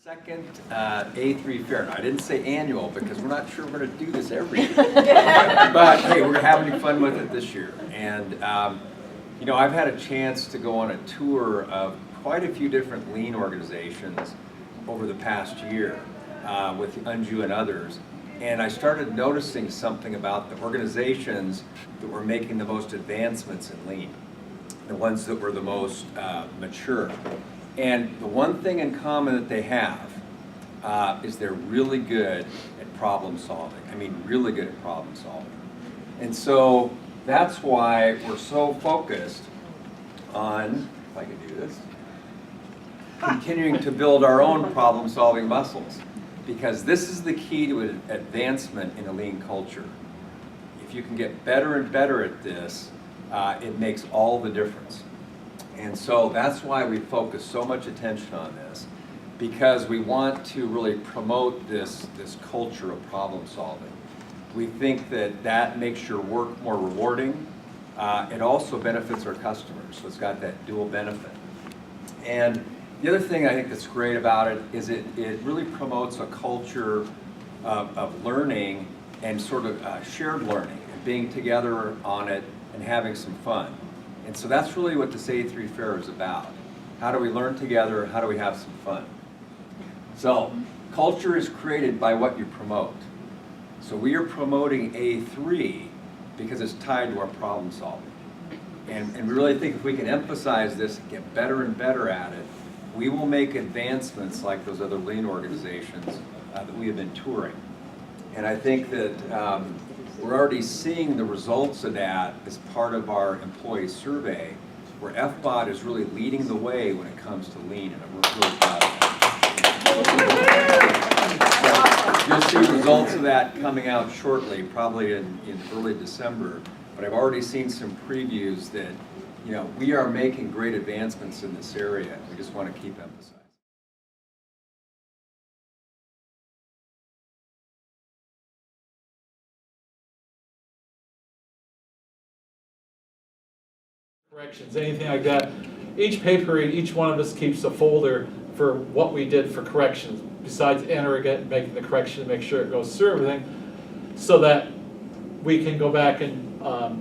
Second A3 Fair. Now, I didn't say annual because we're not sure we're going to do this every year. But hey, we're having fun with it this year. And you know, I've had a chance to go on a tour of quite a few different lean organizations over the past year with Unju and others. And I started noticing something about the organizations that were making the most advancements in lean, the ones that were the most mature. And the one thing in common that they have is they're really good at problem solving. I mean, really good at problem solving. And so that's why we're so focused on, if I can do this, continuing to build our own problem solving muscles. Because this is the key to advancement in a lean culture. If you can get better and better at this, it makes all the difference. And so that's why we focus so much attention on this, because we want to really promote this culture of problem solving. We think that that makes your work more rewarding. It also benefits our customers, so it's got that dual benefit. And the other thing I think that's great about it is it really promotes a culture of learning and sort of shared learning and being together on it and having some fun. And so that's really what this A3 Fair is about. How do we learn together? How do we have some fun? So culture is created by what you promote. So we are promoting A3 because it's tied to our problem solving. And we really think if we can emphasize this and get better and better at it, we will make advancements like those other lean organizations that we have been touring. And I think that we're already seeing the results of that as part of our employee survey, where FBOD is really leading the way when it comes to lean, and I'm really proud of that. So you'll see results of that coming out shortly, probably in early December. But I've already seen some previews that, you know, we are making great advancements in this area. We just want to keep emphasizing. Corrections, anything like that. Each pay period, each one of us keeps a folder for what we did for corrections, besides entering it and making the correction, make sure it goes through everything, so that we can go back and, now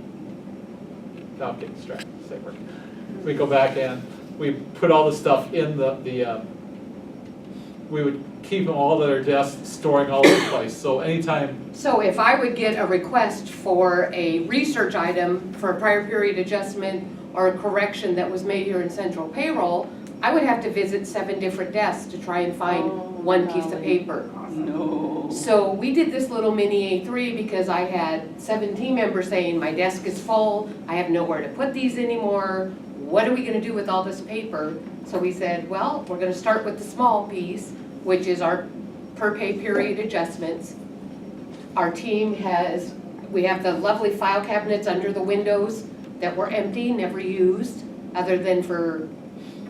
I'm getting distracted, same work. We go back and we put all the stuff in we would keep them all at our desks, storing all over the place, so anytime. So if I would get a request for a research item for a prior period adjustment or a correction that was made here in central payroll, I would have to visit 7 different desks to try and find one piece of paper. No. So we did this little mini A3 because I had 7 team members saying, my desk is full, I have nowhere to put these anymore, what are we gonna do with all this paper? So we said, well, we're gonna start with the small piece, which is our per pay period adjustments. Our team we have the lovely file cabinets under the windows that were empty, never used, other than for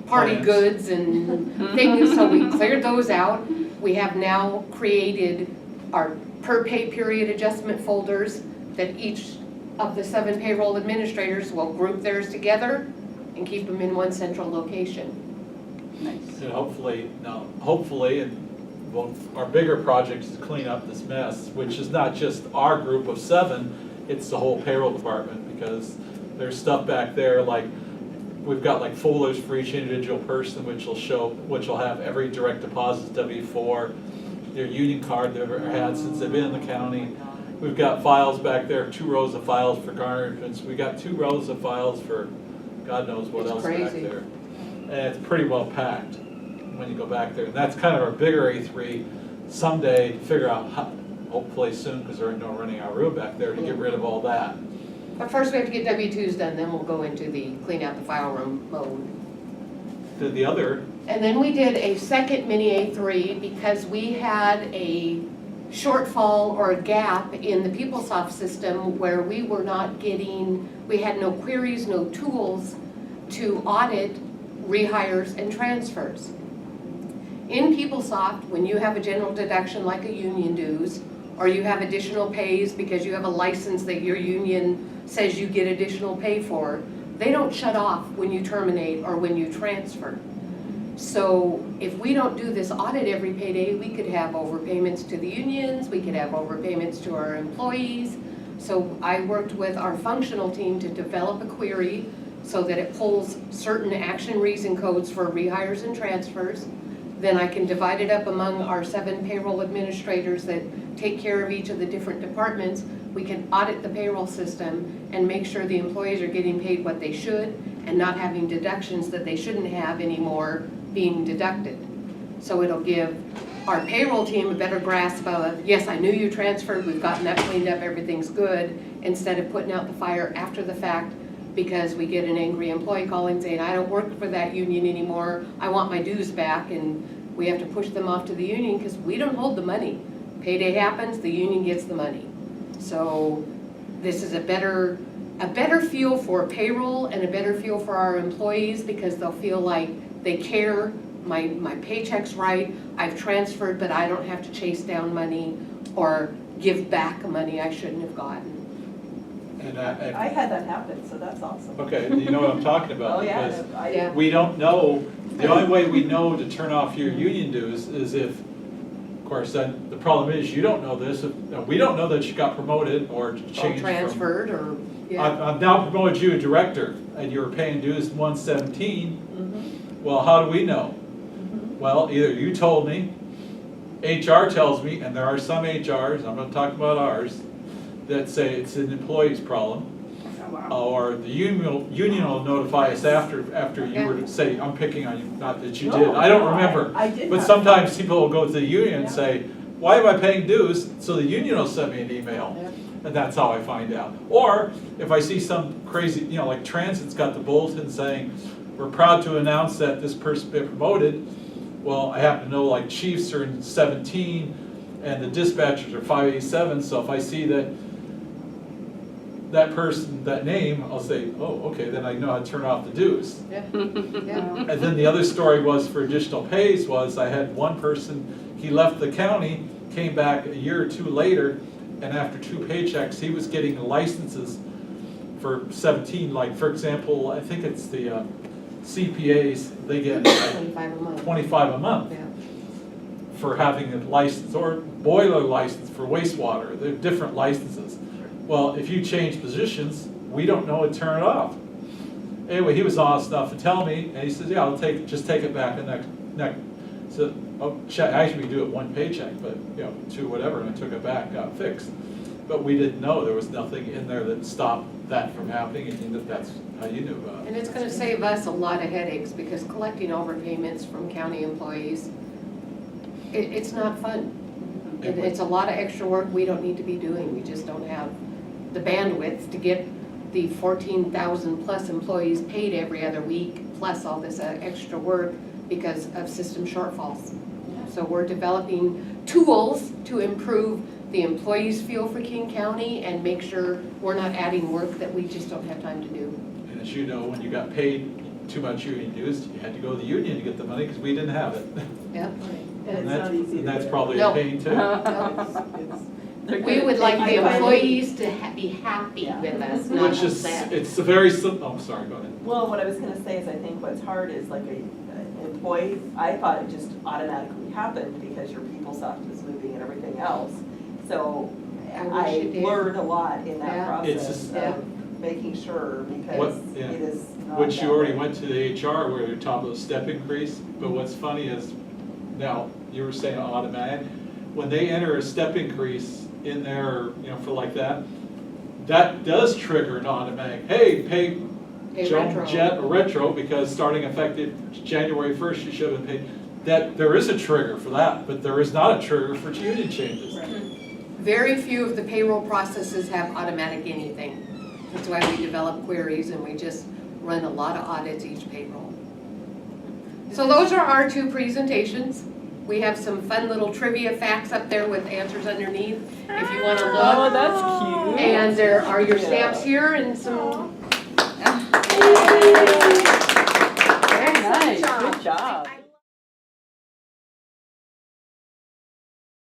party goods and things, so we cleared those out. We have now created our per pay period adjustment folders that each of the 7 payroll administrators will group theirs together and keep them in one central location. Nice. And hopefully, and well, our bigger project is to clean up this mess, which is not just our group of 7, it's the whole payroll department, because there's stuff back there like, we've got like folders for each individual person, which will have every direct deposit W-4, their union card they've ever had since they've been in the county. We've got files back there, 2 rows of files for garnishments. We got 2 rows of files for God knows what else back there. And it's pretty well packed when you go back there. And that's kind of our bigger A3 someday to figure out, how, hopefully soon, because they're running our room back there, to get rid of all that. But first we have to get W-2s done, then we'll go into the clean out the file room mode. The other. And then we did a second mini A3 because we had a shortfall or a gap in the PeopleSoft system where we were not getting, we had no queries, no tools to audit rehires and transfers. In PeopleSoft, when you have a general deduction like a union dues, or you have additional pays because you have a license that your union says you get additional pay for, they don't shut off when you terminate or when you transfer. So if we don't do this audit every payday, we could have overpayments to the unions, we could have overpayments to our employees. So I worked with our functional team to develop a query so that it pulls certain action reason codes for rehires and transfers. Then I can divide it up among our 7 payroll administrators that take care of each of the different departments. We can audit the payroll system and make sure the employees are getting paid what they should and not having deductions that they shouldn't have anymore being deducted. So it'll give our payroll team a better grasp of, yes, I knew you transferred, we've gotten that cleaned up, everything's good, instead of putting out the fire after the fact because we get an angry employee calling saying, I don't work for that union anymore, I want my dues back, and we have to push them off to the union because we don't hold the money. Payday happens, the union gets the money. So this is a better feel for payroll and a better feel for our employees because they'll feel like they care, my paycheck's right, I've transferred, but I don't have to chase down money or give back money I shouldn't have gotten. And I had that happen, so that's awesome. okay, you know what I'm talking about? Oh, yeah. Because Yeah. we don't know, the only way we know to turn off your union dues is if, of course, then the problem is you don't know this, we don't know that you got promoted or changed Or from. transferred or, yeah. I've now promoted you a director and you were paying dues 117. Mhm. Well, how do we know? Mhm. Well, either you told me, HR tells me, and there are some HRs, I'm gonna talk about ours, that say it's an employee's problem. Oh, wow. Or the union will notify us after you were to say, I'm picking on you, not that you did, I don't remember. I did But not. sometimes people will go to the union and Yeah. say, why am I paying dues? So the union will send me an email. Yeah. And that's how I find out. Or if I see some crazy, like Transit's got the bulletin saying, we're proud to announce that this person's been promoted. Well, I happen to know like chiefs are in 17 and the dispatchers are 587. So if I see that person, that name, I'll say, oh, okay, then I know how to turn off the dues. Yeah. Yeah. And then the other story was for additional pays was I had one person, he left the county, came back a year or 2 later, and after 2 paychecks, he was getting licenses for 17, like for example, I think it's the CPAs, they get 25 a month. 25 a month Yeah. for having a license, or boiler license for wastewater, they're different licenses. Well, if you change positions, we don't know to turn it off. Anyway, he was honest enough to tell me, and he says, yeah, just take it back the next. So, actually we do it 1 paycheck, but 2 whatever, and I took it back, got fixed. But we didn't know, there was nothing in there that stopped that from happening, and that's how you knew about it. And it's gonna save us a lot of headaches because collecting overpayments from county employees, it's not fun. It's a lot of extra work we don't need to be doing. We just don't have the bandwidth to get the 14,000 plus employees paid every other week, plus all this extra work because of system shortfalls. So we're developing tools to improve the employees' feel for King County and make sure we're not adding work that we just don't have time to do. And as you know, when you got paid too much union dues, you had to go to the union to get the money because we didn't have it. Yep. And it's not easy to that's get. probably No. a pain too. We would like the I find- employees to be happy Yeah. with us, not Which is, upset. it's a very simple, oh, sorry, go ahead. Well, what I was gonna say is I think what's hard is like an employee, I thought it just automatically happened because your PeopleSoft was moving and everything else. So I wish I it did. learned a lot in Yeah. that It's process just- Yeah. of making sure What- because yeah. it is not Which that you already way. went to the HR where you're talking about step increase, but what's funny is, now, you were saying automatic, when they enter a step increase in there, for like that does trigger an automatic, hey, pay Pay Joan retro. Jett a retro, because starting effective January 1st, you should have been paid. That, there is a trigger for that, but there is not a trigger for union changes. Very few of the payroll processes have automatic anything. That's why we develop queries and we just run a lot of audits each payroll. So those are our 2 presentations. We have some fun little trivia facts up there with answers underneath if you want to look. Oh, that's cute. And there are your stamps here and some. Very nice, good job.